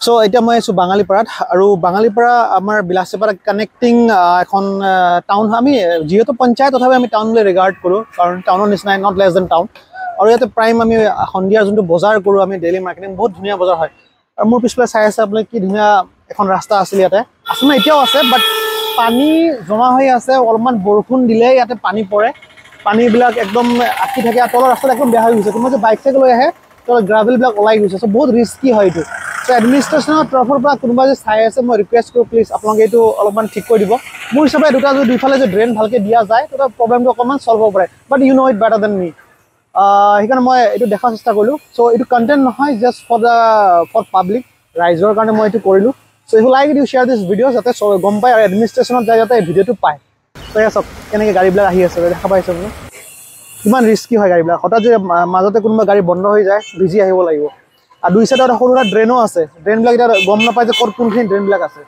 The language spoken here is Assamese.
সো এটা মই আছো বাঙালিপাৰাত আৰু বাঙালিপাৰা আমাৰ বিলাসীপাৰা কানেক্টিং এখন টাউন আমি যেহেতু পঞ্চায়ত তথাপি আমি টাউনলৈ ৰিগাৰ্ড কৰোঁ কাৰণ টাউনৰ নিচিনাই নট লেছ দেন টাউন আৰু ইয়াতে প্ৰাইম আমি সন্ধিয়া যোনটো বজাৰ কৰোঁ আমি ডেইলি মাৰ্কেটিং বহুত ধুনীয়া বজাৰ হয় আৰু মোৰ পিছফালে চাই আছে আপুনি কি ধুনীয়া এখন ৰাস্তা আছিল ইয়াতে আচলতে এতিয়াও আছে বাট পানী জমা হৈ আছে অলপমান বৰষুণ দিলে ইয়াতে পানী পৰে পানীবিলাক একদম আঁকি থাকে আৰু তলৰ ৰাস্তাত একদম বেয়া হৈ গৈছে কোনোবা যে বাইক চাইক লৈ আহে তলৰ গ্ৰাভেলবিলাক ওলাই গৈছে চ' বহুত ৰিস্কি হয় এইটো চ' এডমিনিষ্ট্ৰেশ্যনৰ তৰফৰ পৰা কোনোবা যে চাই আছে মই ৰিকুৱেষ্ট কৰোঁ প্লিজ আপোনালোকে এইটো অলপমান ঠিক কৰি দিব মোৰ হিচাপে দুইফালে যে ড্ৰেইন ভালকৈ দিয়া যায় তেতিয়া প্ৰব্লেমটো অকণমান চল্ভ হ'ব পাৰে but you know' it better than me সেইকাৰণে মই এইটো দেখাৰ চেষ্টা কৰিলোঁ চ' এইটো কণ্টেণ্ট নহয় জাষ্ট ফৰ পাব্লিক ৰাইজৰ কাৰণে মই এইটো কৰিলোঁ so' if you like you share দিছ ভিডিঅ' যাতে গম পায় আৰু এডমিনিষ্ট্ৰেশ্যনত যায় যাতে এই ভিডিঅ'টো পায় ত' এয়া চাওক কেনেকৈ গাড়ীবিলাক আহি আছে দেখা পাইছে আপুনি কিমান ৰিস্কি হয় গাড়ীবিলাক হঠাৎ যে মাজতে কোনোবা গাড়ী বন্ধ হৈ যায় ভিজি আহিব লাগিব আৰু দুই চাইডত সৰু সুৰা ড্ৰেইনো আছে ড্ৰেইনবিলাক এতিয়া গম নাপায় যে ক'ত কোনখিনি ড্ৰেইনবিলাক আছে